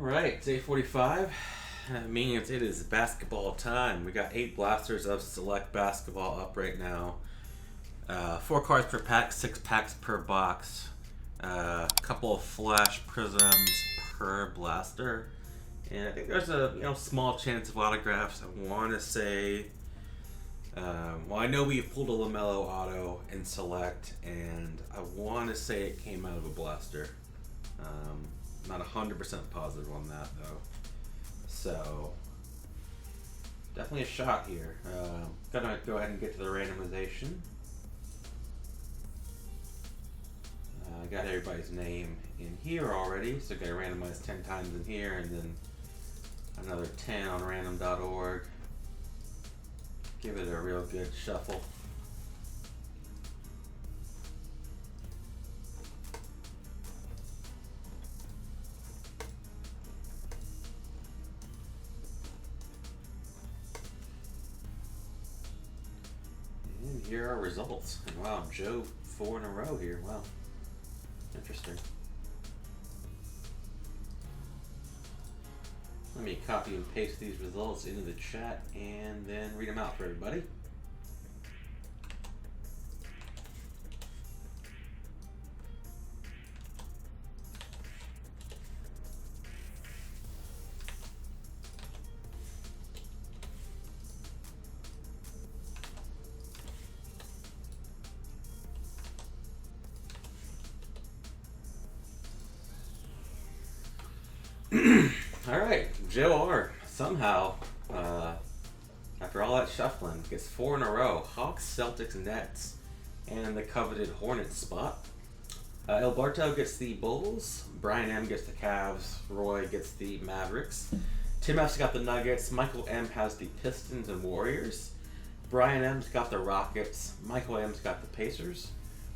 Alright, day 45. Means it is basketball time. We got 8 blasters of select basketball up right now. 4 cards per pack, 6 packs per box. A couple of flash prisms per blaster. And I think there's a small chance of autographs. I want to say, I know we've pulled a LaMelo auto in select, and I want to say it came out of a blaster. Not 100% positive on that though. So definitely a shot here. Gonna go ahead and get to the randomization. I got everybody's name in here already, so gotta randomize 10 times in here and then another 10 on random.org. Give it a real good shuffle. And here are results. And wow, Joe 4 in a row here. Wow. Interesting. Let me copy and paste these results into the chat and then read them out for everybody. Alright, Joe R. Somehow, after all that shuffling, gets 4 in a row. Hawks, Celtics, Nets, and the coveted Hornets spot. Alberto gets the Bulls. Brian M. gets the Cavs. Roy gets the Mavericks. Tim F's got the Nuggets. Michael M. has the Pistons and Warriors. Brian M.'s got the Rockets. Michael M.'s got the Pacers.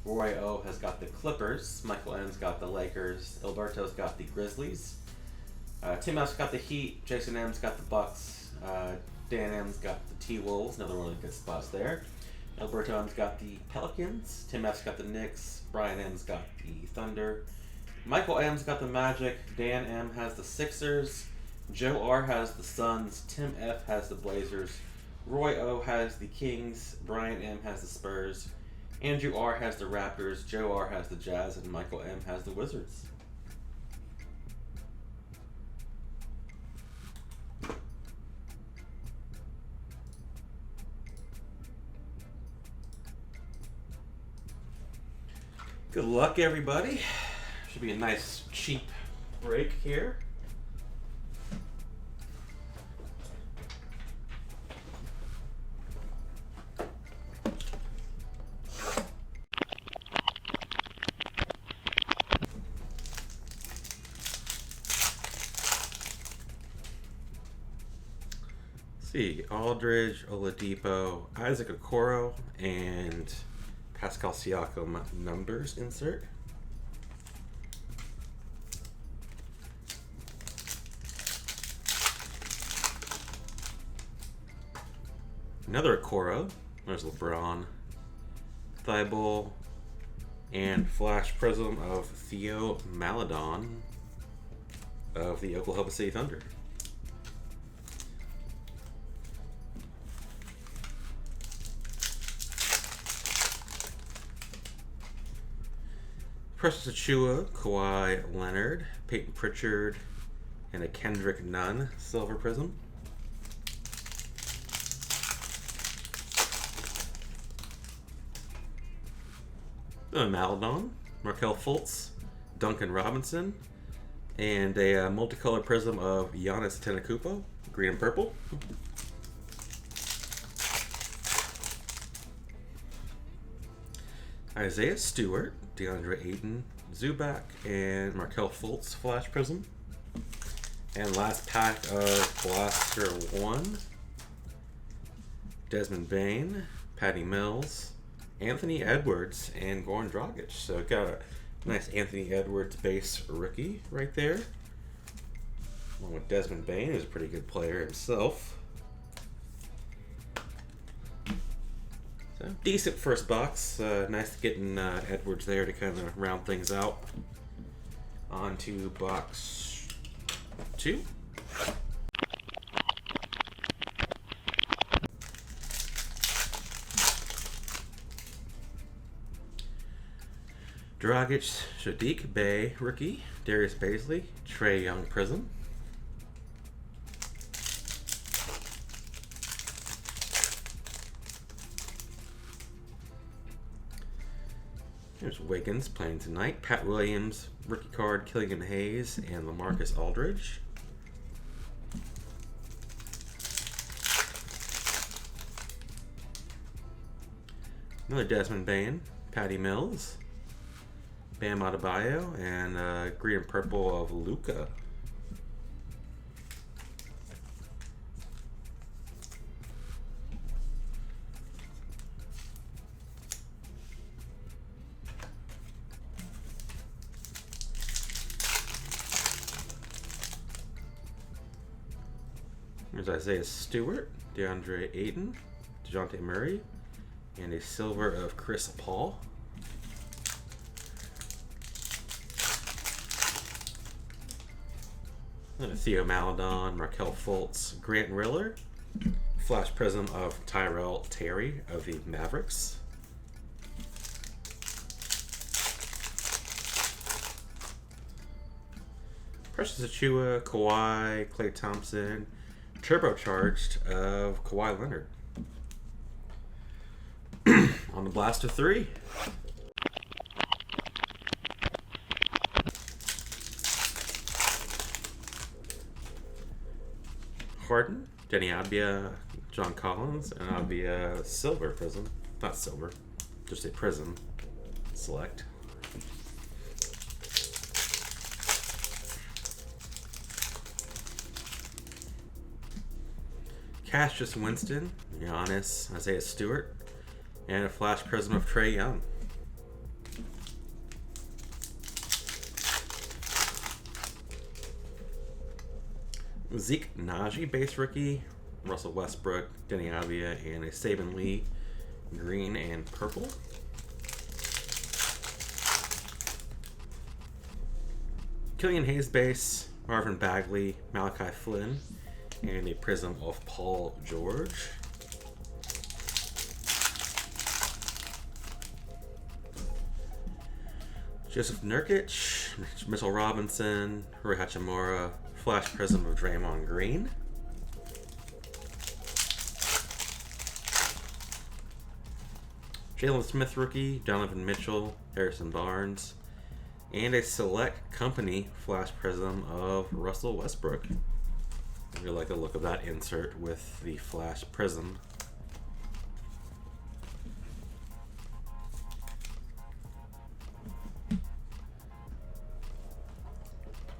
Roy O. has got the Clippers. Michael M.'s got the Lakers. Alberto's got the Grizzlies. Tim F's got the Heat. Jason M's got the Bucks. Dan M's got the T-Wolves. Another one of the good spots there. Alberto M's got the Pelicans. Tim F's got the Knicks. Brian M's got the Thunder. Michael M's got the Magic. Dan M has the Sixers. Joe R has the Suns. Tim F has the Blazers. Roy O has the Kings. Brian M has the Spurs. Andrew R has the Raptors. Joe R has the Jazz. And Michael M has the Wizards. Good luck, everybody. Should be a nice, cheap break here. Let's see, Aldridge, Oladipo, Isaac Okoro, and Pascal Siakam numbers insert. Another Okoro. There's LeBron. Thibault. And Flash Prism of Theo Maledon of the Oklahoma City Thunder. Precious Achua, Kawhi Leonard, Peyton Pritchard, and a Kendrick Nunn Silver Prism. Maledon, Markelle Fultz, Duncan Robinson, and a multicolor prism of Giannis Antetokounmpo, green and purple. Isaiah Stewart, DeAndre Ayton, Zubac, and Markelle Fultz Flash Prism. And last pack of Blaster 1. Desmond Bane, Patty Mills, Anthony Edwards, and Goran Dragic. So got a nice Anthony Edwards base rookie right there. Along with Desmond Bane, who's a pretty good player himself. So decent first box. Nice getting Edwards there to kind of round things out. On to box 2. Dragic, Sadiq Bey, rookie. Darius Baisley, Trae Young Prism. There's Wiggins playing tonight. Pat Williams, rookie card, Killian Hayes, and LaMarcus Aldridge. Another Desmond Bane, Patty Mills, Bam Adebayo, and green and purple of Luka. There's Isaiah Stewart, DeAndre Ayton, DeJounte Murray, and a silver of Chris Paul. Theo Maledon, Markelle Fultz, Grant Riller, Flash Prism of Tyrell Terry of the Mavericks. Precious Achiuwa, Kawhi, Klay Thompson, Turbocharged of Kawhi Leonard. On the Blaster 3. Harden, Denny Abia, John Collins, and Abia silver prism. Not silver, just a prism select. Cassius Winston, Giannis, Isaiah Stewart, and a flash prism of Trae Young. Zeke Naji, base rookie, Russell Westbrook, Denny Avia, and a Saban Lee, green and purple. Killian Hayes base, Marvin Bagley, Malachi Flynn, and a prism of Paul George. Joseph Nurkic, Mitchell Robinson, Rui Hachimura, flash prism of Draymond Green. Jalen Smith rookie, Donovan Mitchell, Harrison Barnes, and a select company flash prism of Russell Westbrook. I really like the look of that insert with the flash prism.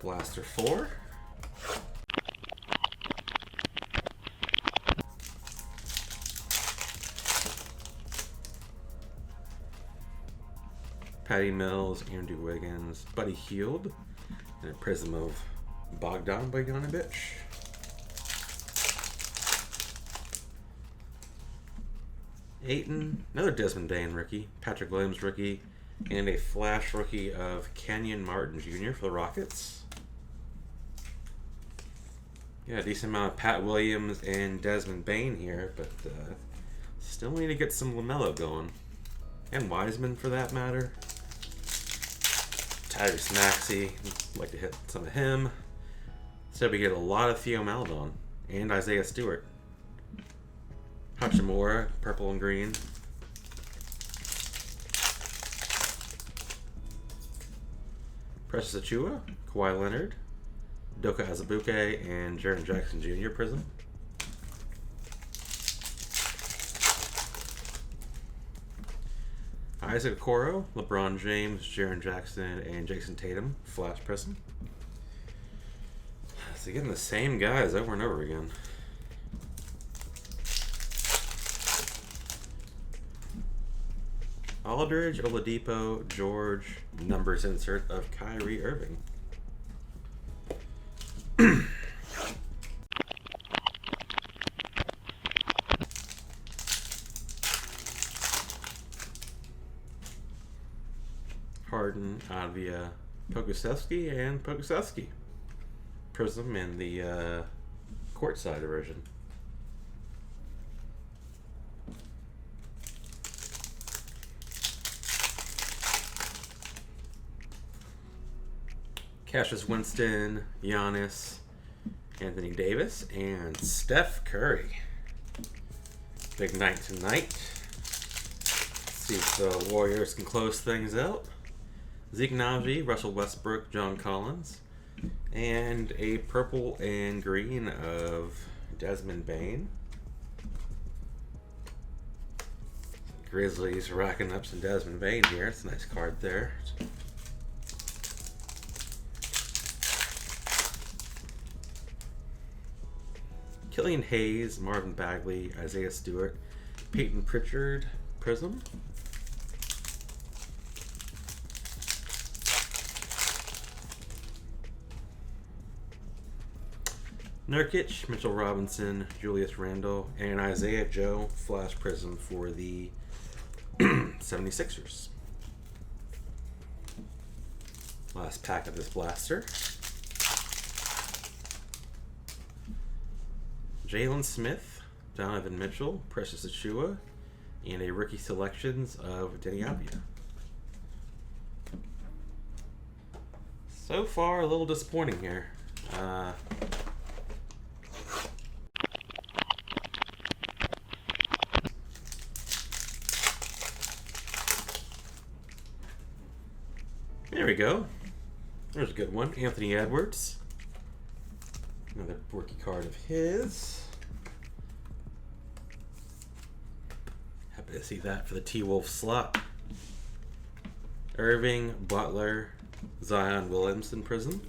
Blaster 4. Patty Mills, Andrew Wiggins, Buddy Hield, and a prism of Bogdan Bogdanovic. Ayton, another Desmond Bane rookie, Patrick Williams rookie, and a flash rookie of Kenyon Martin Jr. for the Rockets. Yeah, a decent amount of Pat Williams and Desmond Bane here, but still need to get some LaMelo going. And Wiseman for that matter. Tyrese Maxey, like to hit some of him. So we get a lot of Theo Maledon and Isaiah Stewart. Hachimura, purple and green. Precious Achiuwa, Kawhi Leonard, Doka Azubuike, and Jaren Jackson Jr. prism. Isaac Okoro, LeBron James, Jaren Jackson, and Jason Tatum, flash prism. So getting the same guys over and over again. Aldridge, Oladipo, George, numbers insert of Kyrie Irving. Harden, Avia, Pokusevski, and Pokusevski. Prism in the courtside version. Cassius Winston, Giannis, Anthony Davis, and Steph Curry. Big night tonight. Let's see if the Warriors can close things out. Zeke Naji, Russell Westbrook, John Collins, and a purple and green of Desmond Bane. Grizzlies racking up some Desmond Bane here. It's a nice card there. Killian Hayes, Marvin Bagley, Isaiah Stewart, Peyton Pritchard, Prism. Nurkic, Mitchell Robinson, Julius Randle, and Isaiah Joe Flash Prism for the 76ers. Last pack of this blaster. Jalen Smith, Donovan Mitchell, Precious Achiuwa, and a rookie selections of Denny Avdia. So far, a little disappointing here. There we go. There's a good one. Anthony Edwards. Another rookie card of his. Happy to see that for the T-Wolf slot. Irving, Butler, Zion Williamson Prism.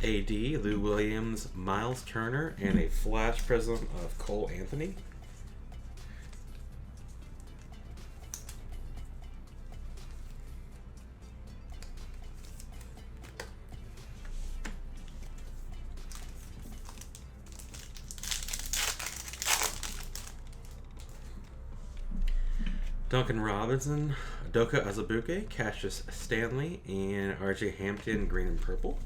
AD, Lou Williams, Miles Turner, and a flash prism of Cole Anthony. Duncan Robinson, Doka Azubuike, Cassius Stanley, and RJ Hampton, green and purple.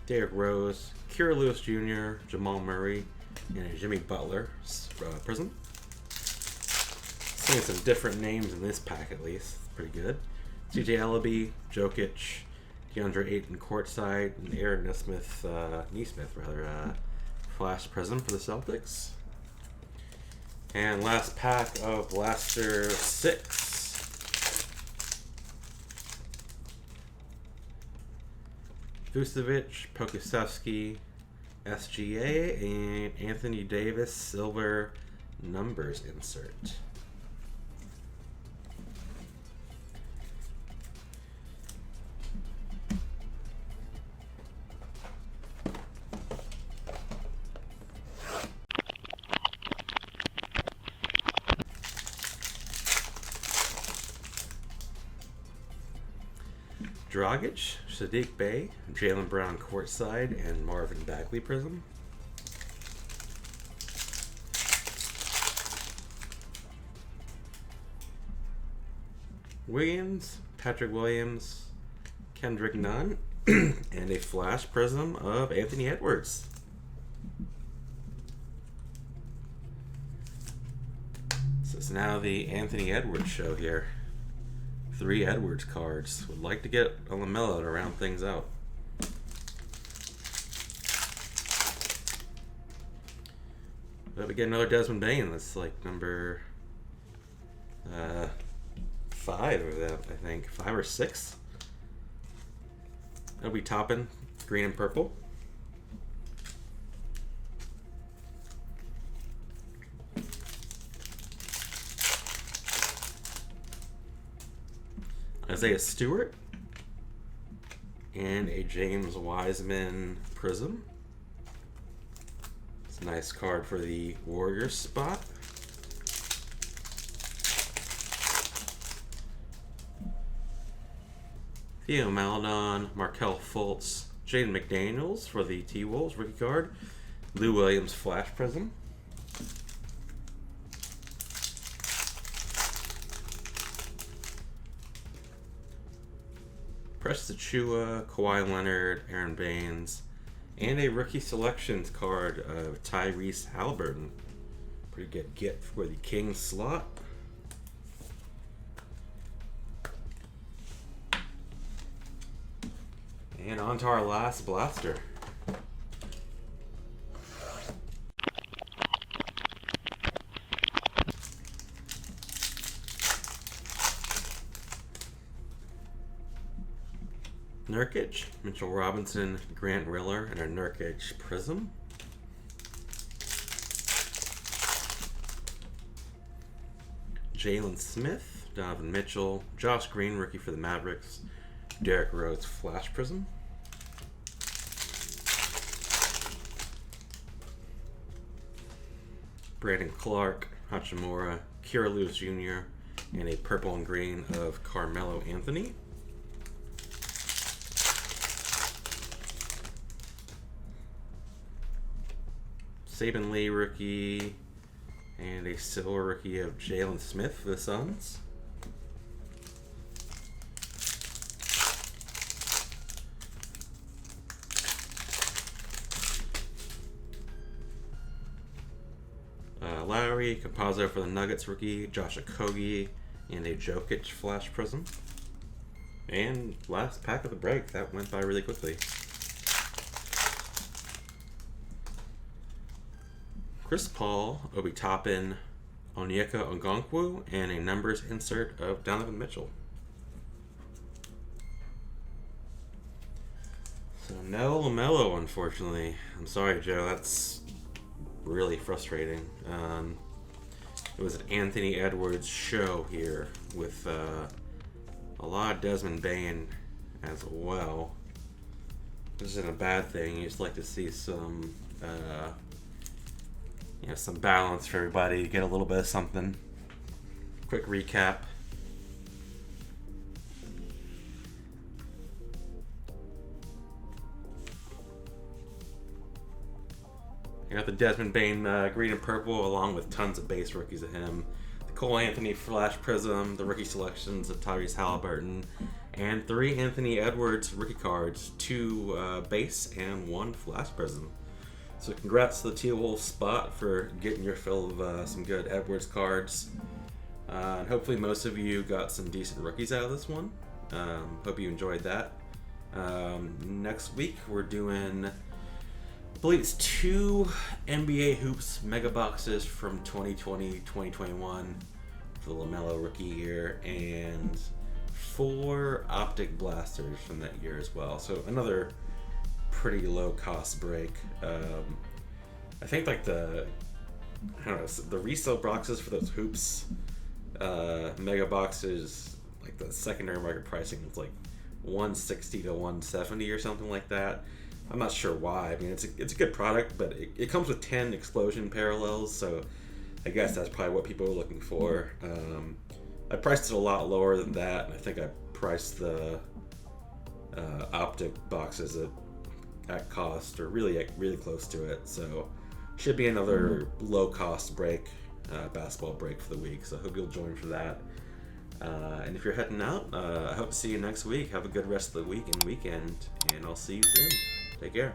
Derrick Rose, Kira Lewis Jr., Jamal Murray, and a Jimmy Butler prism. Seeing some different names in this pack at least. Pretty good. CJ Ellaby, Jokic, DeAndre Ayton courtside, and Aaron Nesmith, flash prism for the Celtics. And last pack of Blaster 6. Vucevic, Pokusevski, SGA, and Anthony Davis silver numbers insert. Dragic, Sadiq Bey, Jaylen Brown courtside, and Marvin Bagley prism. Williams, Patrick Williams, Kendrick Nunn, and a flash prism of Anthony Edwards. So it's now the Anthony Edwards show here. 3 Edwards cards. Would like to get LaMelo to round things out. But we get another Desmond Bane. That's like number 5 of them, I think. 5 or 6. That'll be Toppin, green and purple. Isaiah Stewart, and a James Wiseman prism. It's a nice card for the Warriors spot. Theo Maledon, Markelle Fultz, Jaden McDaniels for the T-Wolves rookie card. Lou Williams Flash Prism. Precious Achua, Kawhi Leonard, Aaron Baines, and a rookie selections card of Tyrese Halliburton. Pretty good get for the Kings slot. And on to our last blaster. Nurkic, Mitchell Robinson, Grant Riller, and a Nurkic Prism. Jalen Smith, Donovan Mitchell, Josh Green, rookie for the Mavericks, Derrick Rose Flash Prism. Brandon Clark, Hachimura, Kira Lewis Jr., and a purple and green of Carmelo Anthony. Saban Lee rookie, and a silver rookie of Jalen Smith for the Suns. Lowry, Compazzo for the Nuggets rookie, Josh Okogie, and a Jokic Flash Prism. And last pack of the break. That went by really quickly. Chris Paul, Obi Toppin, Onyeka Okonkwo, and a numbers insert of Donovan Mitchell. So no LaMelo, unfortunately. I'm sorry, Joe. That's really frustrating. It was an Anthony Edwards show here with a lot of Desmond Bane as well. This isn't a bad thing. You just like to see some some balance for everybody, get a little bit of something. Quick recap. You got the Desmond Bane green and purple, along with tons of base rookies of him. The Cole Anthony Flash Prism, the rookie selections of Tyrese Halliburton, and 3 Anthony Edwards rookie cards, 2 base and 1 Flash Prism. So congrats to the T-Wolves spot for getting your fill of some good Edwards cards. And hopefully most of you got some decent rookies out of this one. Hope you enjoyed that. Next week we're doing, I believe it's 2 NBA Hoops mega boxes from 2020-2021 for the LaMelo rookie year, and 4 optic blasters from that year as well. So another pretty low cost break. I think like the resale boxes for those Hoops mega boxes, like the secondary market pricing is like $160 to $170 or something like that. I'm not sure why. I mean, it's a good product, but it comes with 10 explosion parallels, so I guess that's probably what people are looking for. I priced it a lot lower than that, and I think I priced the optic boxes at cost, or really close to it. So should be another low cost break, basketball break for the week. So I hope you'll join for that. And if you're heading out, I hope to see you next week. Have a good rest of the week and weekend, and I'll see you soon. Take care.